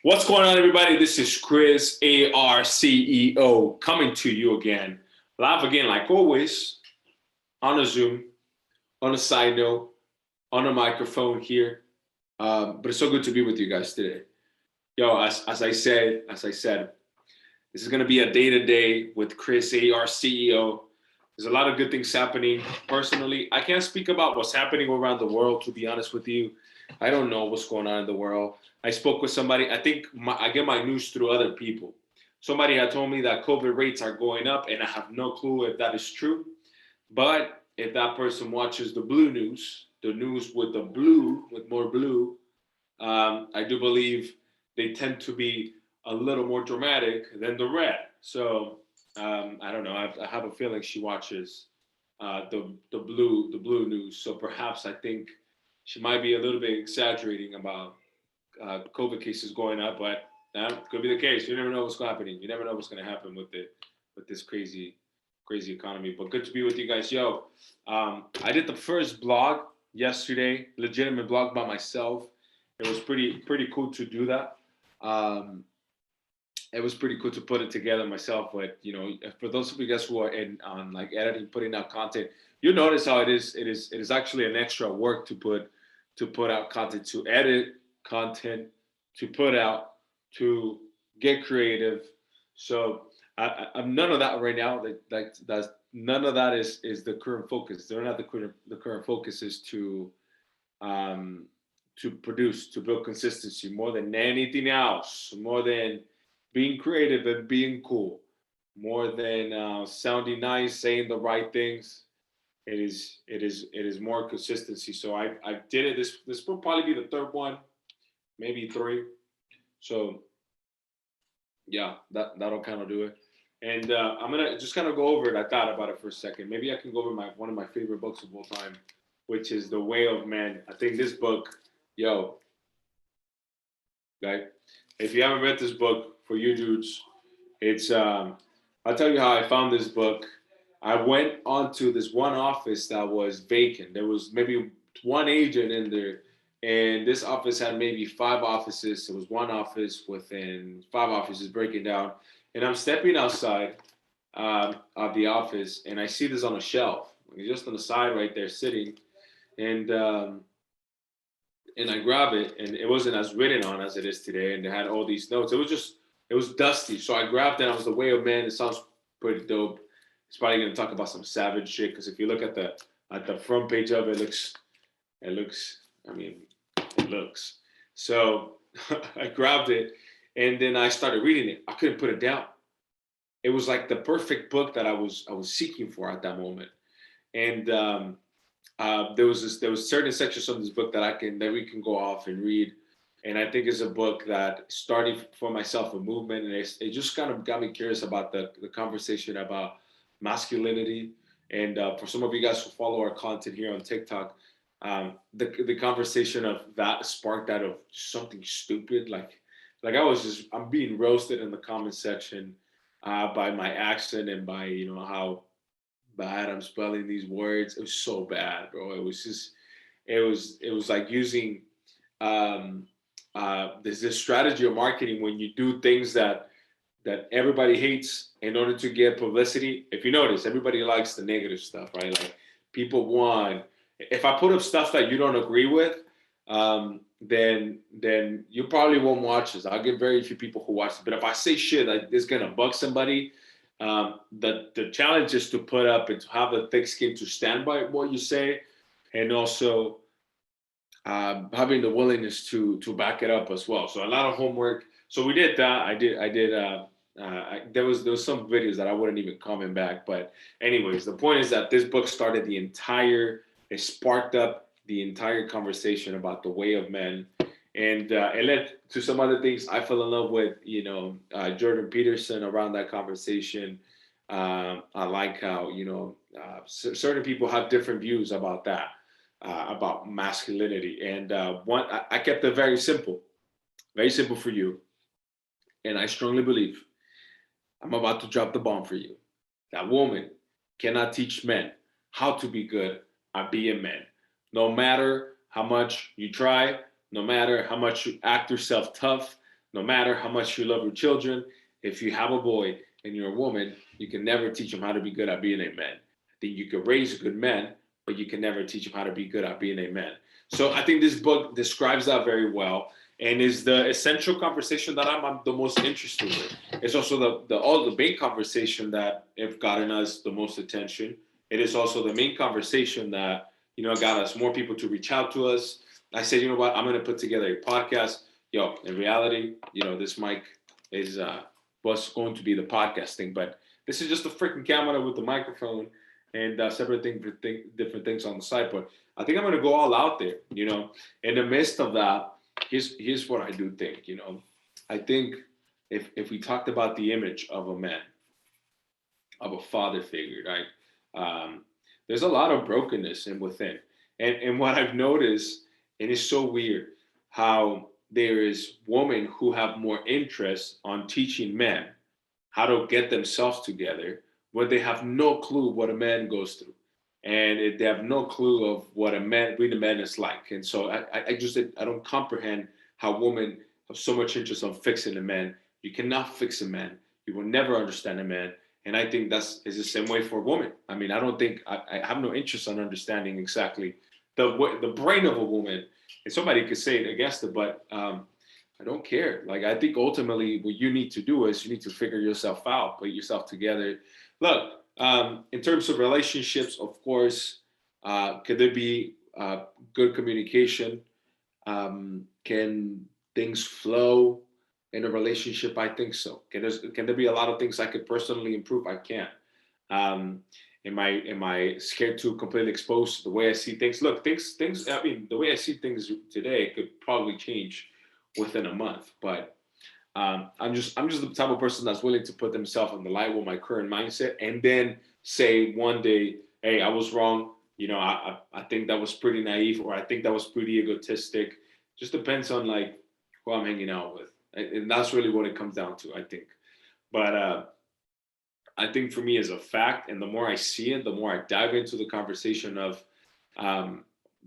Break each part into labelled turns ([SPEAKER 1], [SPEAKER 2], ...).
[SPEAKER 1] What's going on, everybody? This is Chris, ARCEO, coming to you again, live again, like always, on a Zoom, on a side note, on a microphone here. But it's so good to be with you guys today. Yo, as I said, this is going to be a day to day with Chris, ARCEO. There's a lot of good things happening. Personally, I can't speak about what's happening around the world, to be honest with you. I don't know what's going on in the world. I spoke with somebody. I think I get my news through other people. Somebody had told me that COVID rates are going up, and I have no clue if that is true. But if that person watches the blue news, the news with with more blue, I do believe they tend to be a little more dramatic than the red. So I don't know. I have a feeling she watches the blue news. So perhaps I think she might be a little bit exaggerating about COVID cases going up, but that could be the case. You never know what's happening. You never know what's going to happen with this crazy economy. But good to be with you guys. Yo, I did the first blog yesterday, legitimate blog by myself. It was pretty cool to do that. Um, it was pretty cool to put it together myself. But for those of you guys who are in on like editing, putting out content, you notice how it is. It is actually an extra work to put out content, to edit content, to put out, to get creative. So I'm none of that right now. That's none of that is the current focus. They're not the current focus is um, to produce, to build consistency more than anything else, more than being creative and being cool, more than sounding nice, saying the right things. It is more consistency. So I did it. This will probably be the third one, maybe three. So yeah, that'll kind of do it. And I'm gonna just kind of go over it. I thought about it for a second. Maybe I can go over my one of my favorite books of all time, which is The Way of Man. I think this book, yo, guy, if you haven't read this book, for you dudes, it's I'll tell you how I found this book. I went onto this one office that was vacant. There was maybe one agent in there, and this office had maybe five offices. It was one office within five offices breaking down. And I'm stepping outside of the office, and I see this on a shelf, just on the side right there, sitting. And I grab it, and it wasn't as written on as it is today, and it had all these notes. It was dusty. So I grabbed it. I was The Way of Man. It sounds pretty dope. It's probably gonna talk about some savage shit because if you look at the front page of it, it looks. I mean, it looks. So I grabbed it, and then I started reading it. I couldn't put it down. It was like the perfect book that I was seeking for at that moment. And there was certain sections of this book that we can go off and read, and I think it's a book that started for myself a movement, and it just kind of got me curious about the conversation about masculinity. And for some of you guys who follow our content here on TikTok, the conversation of that sparked out of something stupid, like I'm being roasted in the comment section by my accent and by how bad I'm spelling these words. It was so bad, bro. It was like using there's this strategy of marketing when you do things that everybody hates in order to get publicity. If you notice, everybody likes the negative stuff, right? Like people want. If I put up stuff that you don't agree with, then you probably won't watch this. I'll get very few people who watch it. But if I say shit that is gonna bug somebody, the challenge is to put up and to have the thick skin to stand by what you say, and also having the willingness to back it up as well. So a lot of homework. So we did that. I did. There was some videos that I wouldn't even comment back. But anyways, the point is that this book started the entire. It sparked up the entire conversation about the way of men, and it led to some other things. I fell in love with Jordan Peterson around that conversation. I like how certain people have different views about that, about masculinity, and one I kept it very simple for you, and I strongly believe I'm about to drop the bomb for you. That woman cannot teach men how to be good at being men. No matter how much you try, no matter how much you act yourself tough, No matter how much you love your children, if you have a boy and you're a woman, you can never teach them how to be good at being a man. I think you can raise a good man, but you can never teach them how to be good at being a man. So I think this book describes that very well, and is the essential conversation that I'm the most interested in. It's also the main conversation that have gotten us the most attention. It is also the main conversation that got us more people to reach out to us. I said, you know what, I'm going to put together a podcast. Yo, in reality, this mic is was going to be the podcast thing, but this is just a freaking camera with the microphone and separate different things on the side. But I think I'm going to go all out there. In the midst of that, here's what I do think. I think if we talked about the image of a man, of a father figure, right? There's a lot of brokenness in within, and what I've noticed, and it's so weird, how there is women who have more interest on teaching men how to get themselves together when they have no clue what a man goes through, and they have no clue of what being a man is like. And so I don't comprehend how women have so much interest on fixing a man. You cannot fix a man. You will never understand a man. And I think is the same way for a woman. I mean, I don't think I have no interest on understanding exactly the brain of a woman. And somebody could say it against it, but I don't care. Like, I think ultimately what you need to do is you need to figure yourself out, put yourself together. Look, in terms of relationships, of course, could there be good communication? Can things flow in a relationship? I think so. Can there be a lot of things I could personally improve? I can. Am I scared to completely expose the way I see things? Look, things. I mean, the way I see things today could probably change within a month. But I'm just the type of person that's willing to put themselves in the light with my current mindset, and then say one day, hey, I was wrong. I think that was pretty naive, or I think that was pretty egotistic. Just depends on like who I'm hanging out with, and that's really what it comes down to, I think. But I think for me as a fact, and the more I see it, the more I dive into the conversation of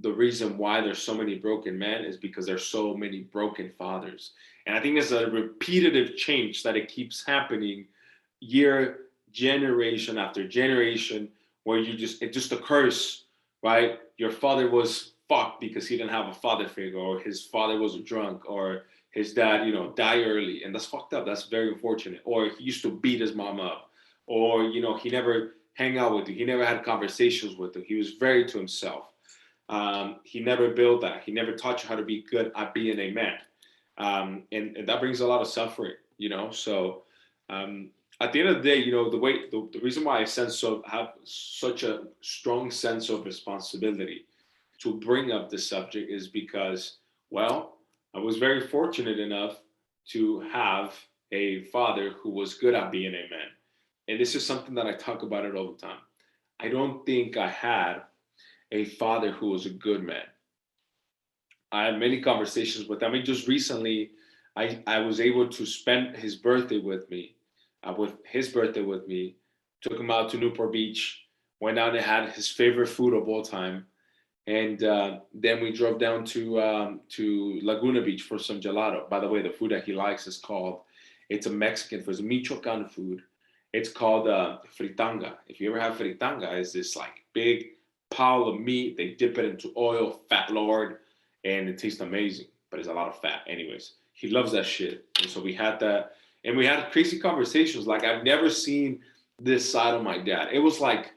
[SPEAKER 1] the reason why there's so many broken men is because there's so many broken fathers. And I think it's a repetitive change that it keeps happening generation after generation, where it just occurs, right? Your father was fucked because he didn't have a father figure, or his father was a drunk, or his dad, died early. And that's fucked up. That's very unfortunate. Or he used to beat his mom up, or, he never hang out with you. He never had conversations with you. He was very to himself. He never built that. He never taught you how to be good at being a man. And that brings a lot of suffering, So at the end of the day, the reason why I have such a strong sense of responsibility to bring up this subject is because, well, I was very fortunate enough to have a father who was good at being a man. And this is something that I talk about it all the time. I don't think I had a father who was a good man. I had many conversations with him. I mean, just recently, I was able to spend his birthday with me, took him out to Newport Beach, went out and had his favorite food of all time. And then we drove down to Laguna Beach for some gelato. By the way, the food that he likes it's a Mexican food, it's a Michoacan food. It's called fritanga. If you ever have fritanga, it's this like big pile of meat. They dip it into oil, fat lord, and it tastes amazing, but it's a lot of fat. Anyways, he loves that shit. And so we had that, and we had crazy conversations. Like, I've never seen this side of my dad. It was like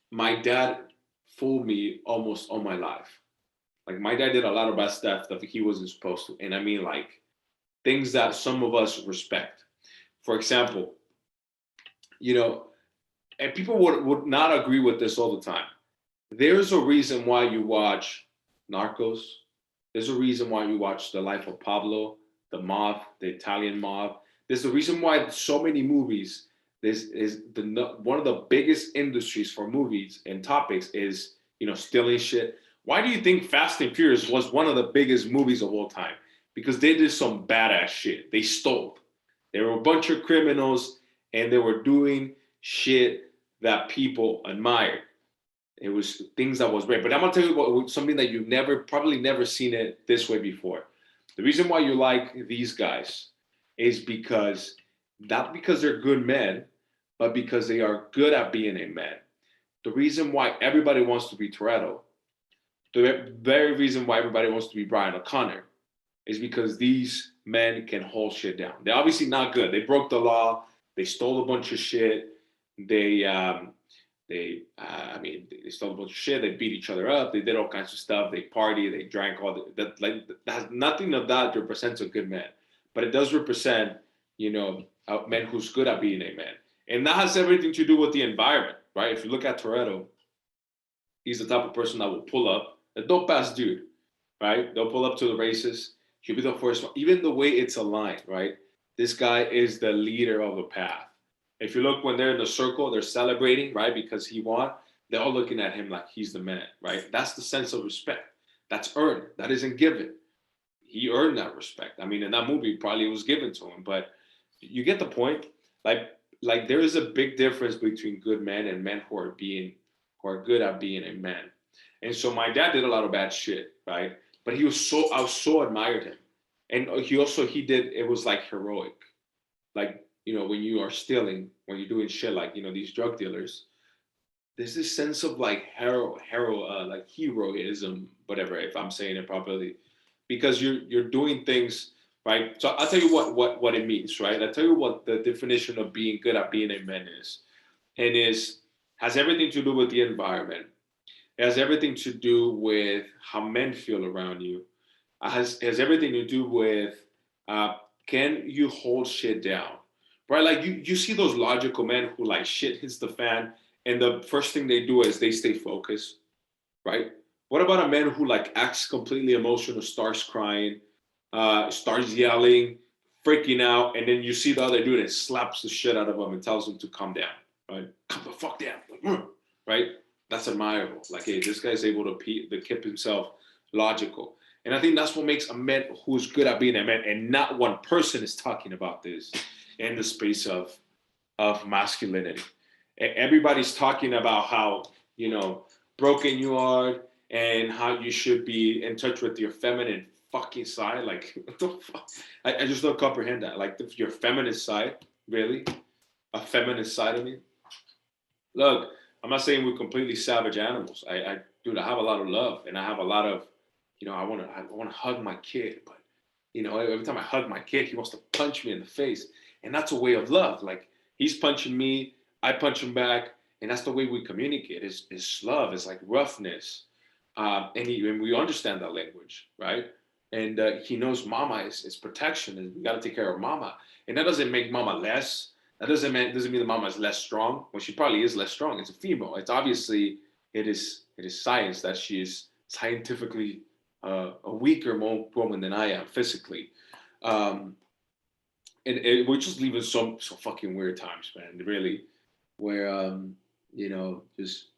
[SPEAKER 1] my dad fooled me almost all my life. Like, my dad did a lot of bad stuff that he wasn't supposed to. And I mean, like, things that some of us respect. For example, and people would not agree with this all the time. There's a reason why you watch Narcos. There's a reason why you watch The Life of Pablo, the mob, the Italian mob. There's a reason why so many movies. This is one of the biggest industries for movies and topics is stealing shit. Why do you think Fast and Furious was one of the biggest movies of all time? Because they did some badass shit. They stole. They were a bunch of criminals, and they were doing shit that people admired. It was things that was great. But I'm gonna tell you about something that you've probably never seen it this way before. The reason why you like these guys is because not because they're good men, but because they are good at being a man. The reason why everybody wants to be Toretto, the very reason why everybody wants to be Brian O'Connor, is because these men can hold shit down. They're obviously not good. They broke the law. They stole a bunch of shit. They stole a bunch of shit. They beat each other up. They did all kinds of stuff. They party. They drank all that. Like that has nothing of that represents a good man, but it does represent, a man who's good at being a man, and that has everything to do with the environment, right? If you look at Toretto, he's the type of person that will pull up, a dope ass dude, right? They'll pull up to the races. He'll be the first one. Even the way it's aligned, right? This guy is the leader of the path. If you look when they're in the circle, they're celebrating, right? Because he won. They're all looking at him like he's the man, right? That's the sense of respect. That's earned. That isn't given. He earned that respect. I mean, in that movie, probably it was given to him, but you get the point. Like there is a big difference between good men and men who are good at being a man. And so my dad did a lot of bad shit, right? But I was so admired him. And he did, it was like heroic. Like, when you are stealing, when you're doing shit like, these drug dealers, there's this sense of like like heroism, whatever, if I'm saying it properly, because you're doing things, right? So I'll tell you what it means, right? I'll tell you what the definition of being good at being a man is. And has everything to do with the environment. It has everything to do with how men feel around you. Has everything to do with uh, can you hold shit down, right? Like you see those logical men who like shit hits the fan, and the first thing they do is they stay focused, right? What about a man who like acts completely emotional, starts crying, starts yelling, freaking out, and then you see the other dude and slaps the shit out of him and tells him to calm down, right? Calm the fuck down, right? That's admirable. Like, hey, this guy's able to keep himself logical. And I think that's what makes a man who's good at being a man. And not one person is talking about this in the space of masculinity. Everybody's talking about how, broken you are and how you should be in touch with your feminine fucking side. Like, what the fuck? I just don't comprehend that. Like, your feminine side, really? A feminine side of me? Look, I'm not saying we're completely savage animals. Dude, I have a lot of love, and I have a lot of, I want to hug my kid, but every time I hug my kid, he wants to punch me in the face, and that's a way of love. Like he's punching me, I punch him back, and that's the way we communicate. Is love. It's like roughness, and we understand that language, right? And he knows mama is protection, and we got to take care of mama, and that doesn't make mama less. That doesn't mean the mama is less strong. Well, she probably is less strong. It's a female. It's obviously it is science that she is scientifically a weaker woman than I am physically. And we're just living so fucking weird times, man. Really, where just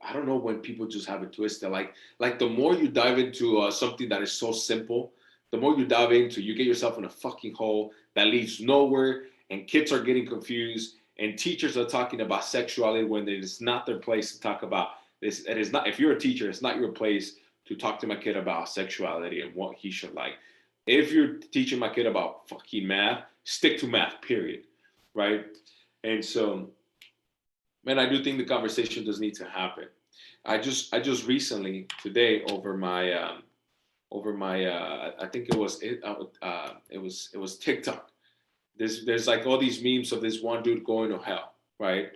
[SPEAKER 1] I don't know when people just have it twisted. Like the more you dive into something that is so simple, the more you dive into, you get yourself in a fucking hole that leads nowhere, and kids are getting confused, and teachers are talking about sexuality when it is not their place to talk about this. It is not. If you're a teacher, it's not your place to talk to my kid about sexuality and what he should like. If you're teaching my kid about fucking math, stick to math, period. Right? And so, man, I do think the conversation does need to happen. I just recently today over my I think it was TikTok. There's like all these memes of this one dude going to hell, right?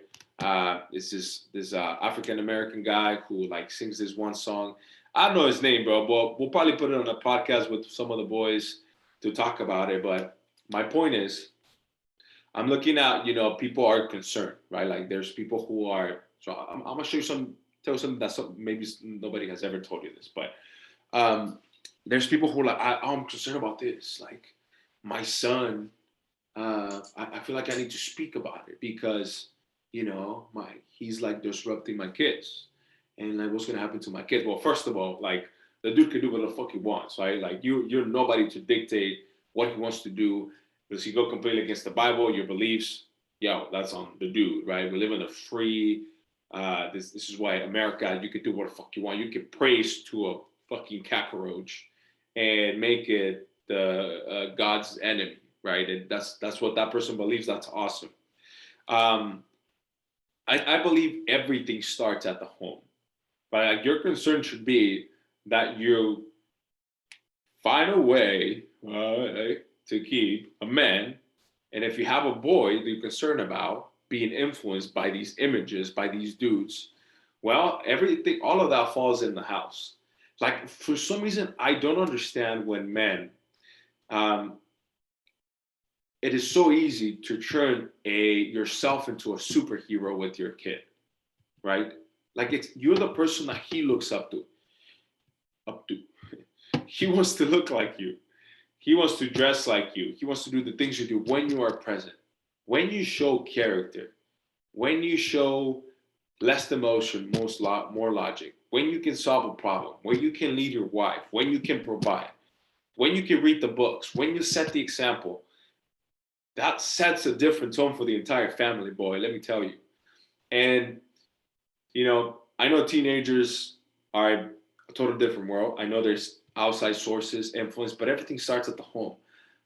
[SPEAKER 1] It's this African American guy who like sings this one song. I don't know his name, bro, but we'll probably put it on a podcast with some of the boys to talk about it. But my point is, I'm looking at, people are concerned, right? Like there's people who are. So I'm gonna tell you something that maybe nobody has ever told you this, but there's people who are like, I'm concerned about this. Like my son, I feel like I need to speak about it because, he's like disrupting my kids, and like what's gonna happen to my kids? Well, first of all, like the dude can do what the fuck he wants, right? Like you're nobody to dictate what he wants to do. Does he go completely against the Bible, your beliefs? Yo, that's on the dude, right? We live in a free. This is why America, you can do what the fuck you want. You can praise to a fucking cockroach and make it the God's enemy, right? And that's what that person believes. That's awesome. Um, I believe everything starts at the home, but like, your concern should be that you find a way to keep a man, and if you have a boy that you're concerned about being influenced by these images, by these dudes, well, everything, all of that falls in the house. Like for some reason, I don't understand when men. Um, it is so easy to turn a yourself into a superhero with your kid, right? Like it's you're the person that he looks up to. Up to. He wants to look like you. He wants to dress like you. He wants to do the things you do when you are present. When you show character, when you show less emotion, more logic, when you can solve a problem, when you can lead your wife, when you can provide, when you can read the books, when you set the example, that sets a different tone for the entire family, boy, let me tell you. And, I know teenagers are a total different world. I know there's outside sources, influence, but everything starts at the home.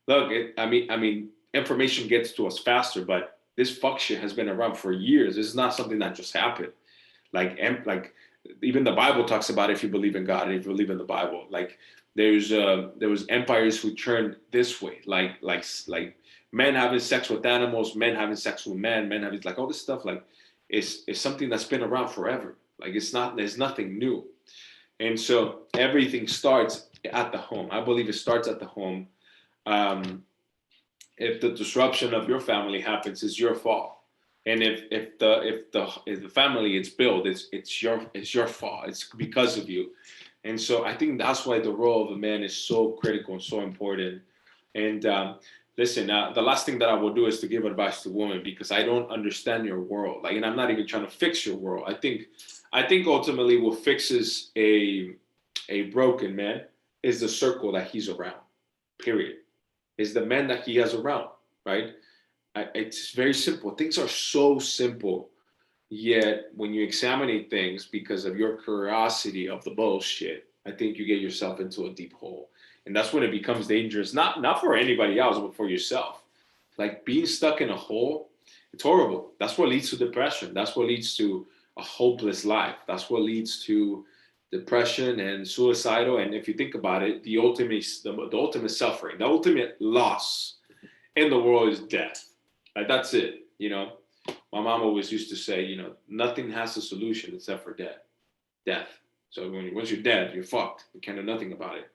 [SPEAKER 1] Look, I mean, information gets to us faster, but this fuck shit has been around for years. This is not something that just happened. Like even the Bible talks about if you believe in God and if you believe in the Bible. Like there was empires who turned this way, like men having sex with animals, men having sex with men having like all this stuff. Like it's something that's been around forever. Like it's not there's nothing new, and so everything starts at the home. I believe it starts at the home. Um, if the disruption of your family happens, it's your fault. And if the family it's built, it's your fault. It's because of you. And so I think that's why the role of a man is so critical and so important. And listen, the last thing that I will do is to give advice to women because I don't understand your world. Like, and I'm not even trying to fix your world. I think ultimately what fixes a broken man is the circle that he's around. Period. Is the men that he has around, right? It's very simple. Things are so simple, yet when you examine things because of your curiosity of the bullshit, I think you get yourself into a deep hole, and that's when it becomes dangerous. Not for anybody else, but for yourself. Like being stuck in a hole, it's horrible. That's what leads to depression. That's what leads to a hopeless life. That's what leads to depression and suicidal. And if you think about it, the ultimate suffering, the ultimate loss in the world is death. Like that's it. My mom always used to say, nothing has a solution except for death. So once you're dead, you're fucked. You can't do nothing about it.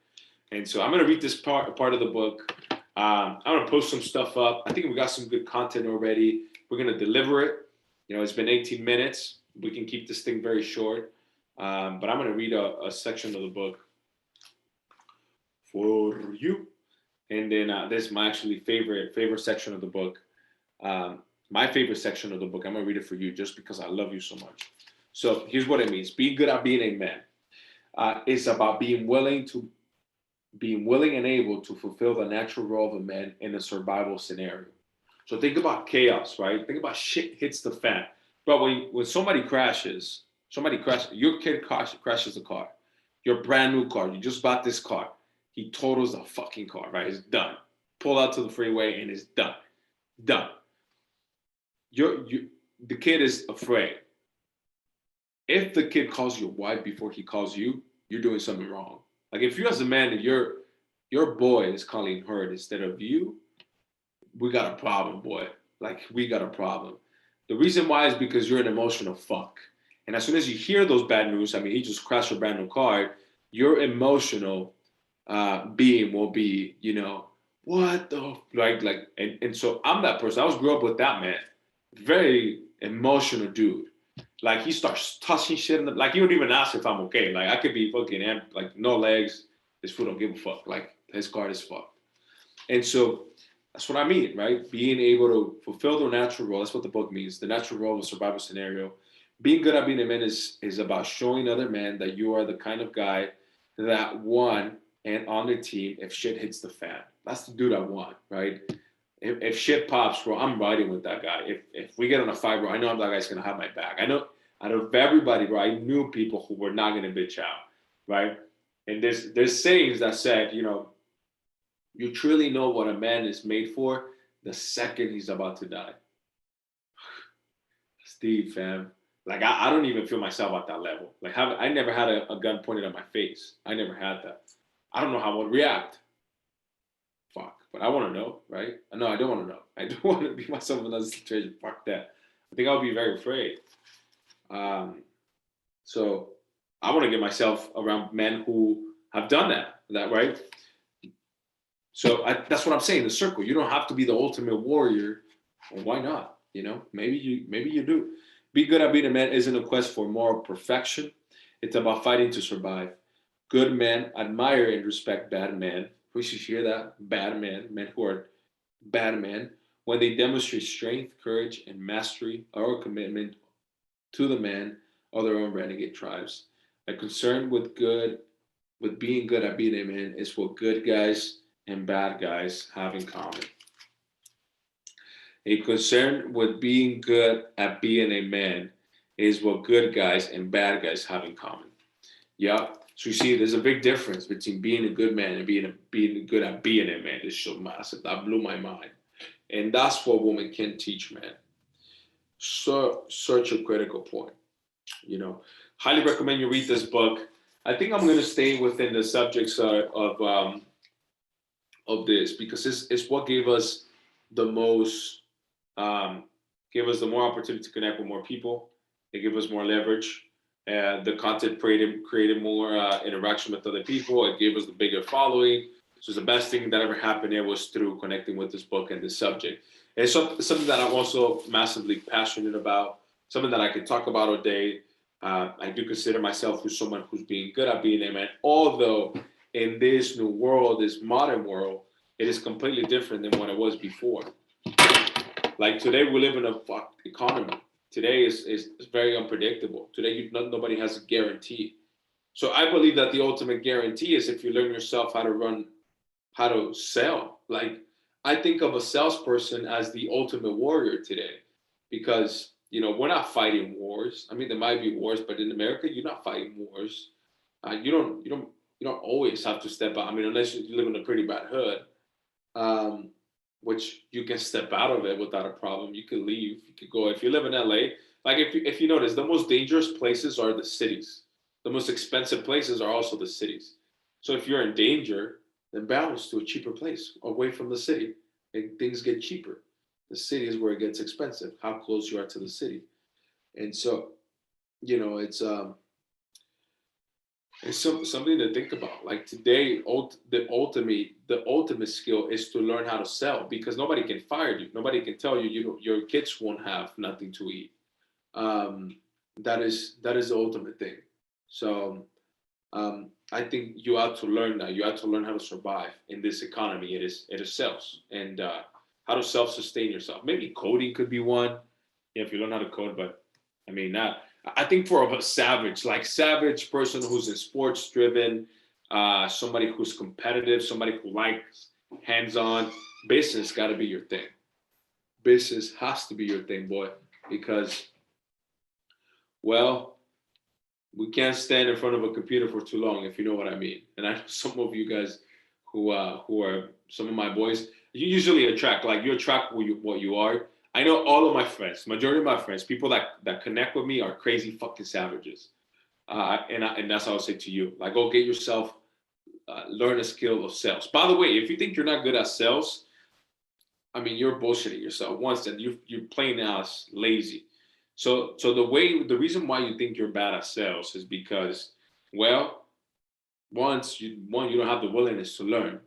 [SPEAKER 1] And so I'm gonna read this part of the book. I'm gonna post some stuff up. I think we got some good content already. We're gonna deliver it. It's been 18 minutes. We can keep this thing very short. But I'm gonna read a section of the book for you. And then this is my actually favorite section of the book. My favorite section of the book. I'm gonna read it for you just because I love you so much. So here's what it means: being good at being a man. It's about being willing and able to fulfill the natural role of a man in a survival scenario. So think about chaos, right? Think about shit hits the fan. But when somebody crashes, your kid crashes the car, your brand new car, you just bought this car. He totals the fucking car, right? It's done. Pull out to the freeway and it's done. Done. The kid is afraid. If the kid calls your wife before he calls you, you're doing something wrong. Like if you as a man, if your boy is calling her instead of you, we got a problem, boy. Like we got a problem. The reason why is because you're an emotional fuck. And as soon as you hear those bad news, I mean, he just crashed a brand new car. Your emotional being will be, what the and so I'm that person. I was grew up with that man, very emotional dude. Like he starts touching shit, like he don't even ask if I'm okay. Like I could be fucking like no legs. This fool don't give a fuck. Like his car is fucked. And so that's what I mean, right? Being able to fulfill the natural role. That's what the book means. The natural role of a survival scenario. Being good at being a man is about showing other men that you are the kind of guy that won and on the team if shit hits the fan. That's the dude I want, right? If shit pops, bro, I'm riding with that guy. If we get on a fight, bro, I know that guy's gonna have my back. I know out of everybody, bro, I knew people who were not gonna bitch out, right? And there's sayings that said, You truly know what a man is made for the second he's about to die. Steve, fam. Like I don't even feel myself at that level. Like I never had a gun pointed at my face. I never had that. I don't know how I would react. Fuck. But I want to know, right? No, I don't want to know. I don't want to be myself in another situation. Fuck that. I think I'll be very afraid. Um, so I want to get myself around men who have done that. That right? So that's what I'm saying. The circle. You don't have to be the ultimate warrior. Well, why not? You know, maybe you do. Be good at being a man isn't a quest for moral perfection. It's about fighting to survive. Good men admire and respect bad men. We should hear that. Bad men, men who are bad men, when they demonstrate strength, courage, and mastery or commitment to the man or their own renegade tribes. A concern with being good at being a man is what good guys and bad guys have in common. A concern with being good at being a man is what good guys and bad guys have in common. Yeah. So you see, there's a big difference between being a good man and being good at being a man. It's so massive. That blew my mind. And that's what women can teach men. So such a critical point. You know, highly recommend you read this book. I think I'm going to stay within the subjects of this because it's what gave us the most um, gave us the more opportunity to connect with more people. It gave us more leverage. The content created more interaction with other people. It gave us the bigger following. So the best thing that ever happened there was through connecting with this book and this subject. And it's something that I'm also massively passionate about, something that I can talk about all day. I do consider myself as someone who's being good at being a man, although in this new world, this modern world, it is completely different than what it was before. Like today, we live in a fucked economy. Today is very unpredictable. Today, nobody has a guarantee. So I believe that the ultimate guarantee is if you learn yourself how to sell. Like I think of a salesperson as the ultimate warrior today, because we're not fighting wars. I mean, there might be wars, but in America, you're not fighting wars. You don't always have to step out. I mean, unless you live in a pretty bad hood. Um, which you can step out of it without a problem. You could leave. You could go. If you live in LA, like if you notice, the most dangerous places are the cities. The most expensive places are also the cities. So if you're in danger, then bounce to a cheaper place away from the city, and things get cheaper. The city is where it gets expensive. How close you are to the city, and so it's something to think about. Like today, the ultimate skill is to learn how to sell because nobody can fire you. Nobody can tell you your kids won't have nothing to eat. Um, that is the ultimate thing. So I think you have to learn that. You have to learn how to survive in this economy. It is sales and how to self sustain yourself. Maybe coding could be one. Yeah, if you learn how to code, but I mean not. I think for a savage, like savage person who's in sports driven, somebody who's competitive, somebody who likes hands on, business got to be your thing. Business has to be your thing, boy, because well, we can't stand in front of a computer for too long, if you know what I mean. And I know some of you guys who are some of my boys, you usually attract like you attract what you are. I know all of my friends, majority of my friends, people that connect with me are crazy fucking savages. And that's how I'll say to you, like, go get yourself, learn a skill of sales. By the way, if you think you're not good at sales, I mean, you're bullshitting yourself. Once that you're playing as lazy. So the reason why you think you're bad at sales is because, well, one you don't have the willingness to learn.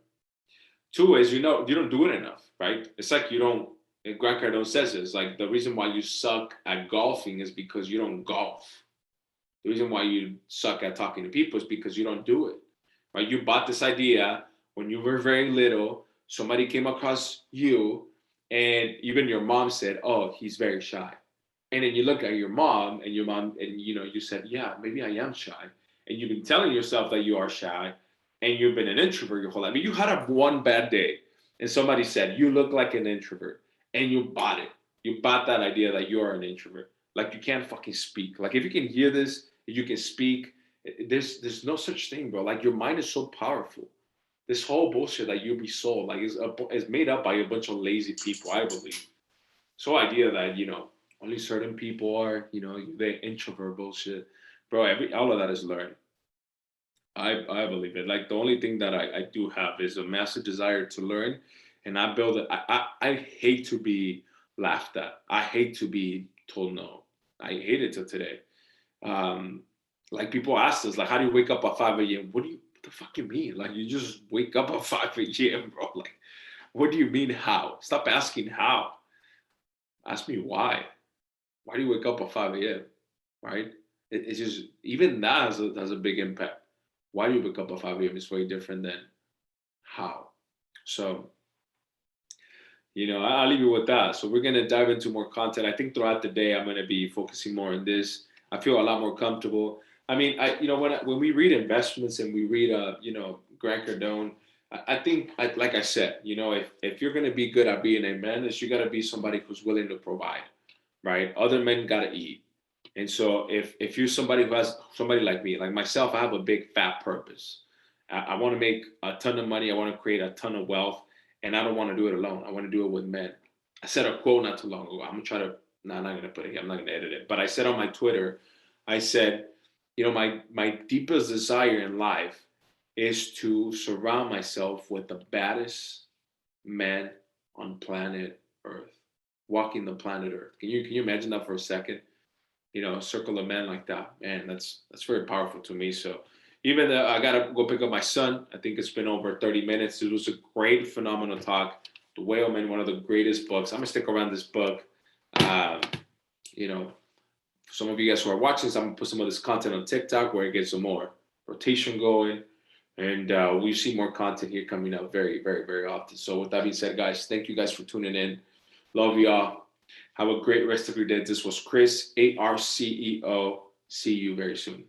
[SPEAKER 1] Two is you don't do it enough, right? It's like you don't. And Grant Cardone says this, like the reason why you suck at golfing is because you don't golf. The reason why you suck at talking to people is because you don't do it, right? You bought this idea when you were very little. Somebody came across you, and even your mom said, "Oh, he's very shy." And then you look at your mom, and you said, "Yeah, maybe I am shy." And you've been telling yourself that you are shy, and you've been an introvert your whole life. I mean, you had one bad day, and somebody said you look like an introvert, and you bought it. You bought that idea that you are an introvert. Like you can't fucking speak. Like if you can hear this, if you can speak. There's no such thing, bro. Like your mind is so powerful this whole bullshit that you be sold, like, is made up by a bunch of lazy people, I believe. So idea that, only certain people are, the introvert bullshit, bro. All of that is learned. I believe it. Like, the only thing that I do have is a massive desire to learn, and I build it. I hate to be laughed at. I hate to be told no. I hate it till today. Um, like, people ask us, like, how do you wake up at 5 a.m.? What the fuck you mean? Like, you just wake up at 5 a.m., bro. Like, what do you mean how? Stop asking how. Ask me why. Why do you wake up at 5 a.m.? Right? It's just, even that has a big impact. Why do you wake up at 5 a.m. is very different than how. So, I'll leave you with that. So we're gonna dive into more content. I think throughout the day I'm gonna be focusing more on this. I feel a lot more comfortable. I mean, when we read investments and we read Grant Cardone, I think, like I said, if you're gonna be good at being a man, is you gotta be somebody who's willing to provide, right? Other men gotta eat. And so if you're somebody who has, somebody like me, like myself, I have a big fat purpose. I want to make a ton of money. I want to create a ton of wealth, and I don't want to do it alone. I want to do it with men. I said a quote not too long ago. I'm gonna try to. No, I'm not gonna put it here. I'm not gonna edit it. But I said on my Twitter, I said, my deepest desire in life is to surround myself with the baddest men on planet Earth, walking the planet Earth. Can you imagine that for a second? A circle of men like that, man, that's very powerful to me. So even I gotta go pick up my son. I think it's been over 30 minutes. It was a great, phenomenal talk. The Whale Man, one of the greatest books. I'm gonna stick around this book. Um, you know, for some of you guys who are watching, so I'm gonna put some of this content on TikTok where it gets some more rotation going, and we see more content here coming up very, very, very often. So with that being said, guys, thank you guys for tuning in. Love y'all. Have a great rest of your day. This was Chris, ARCEO. See you very soon.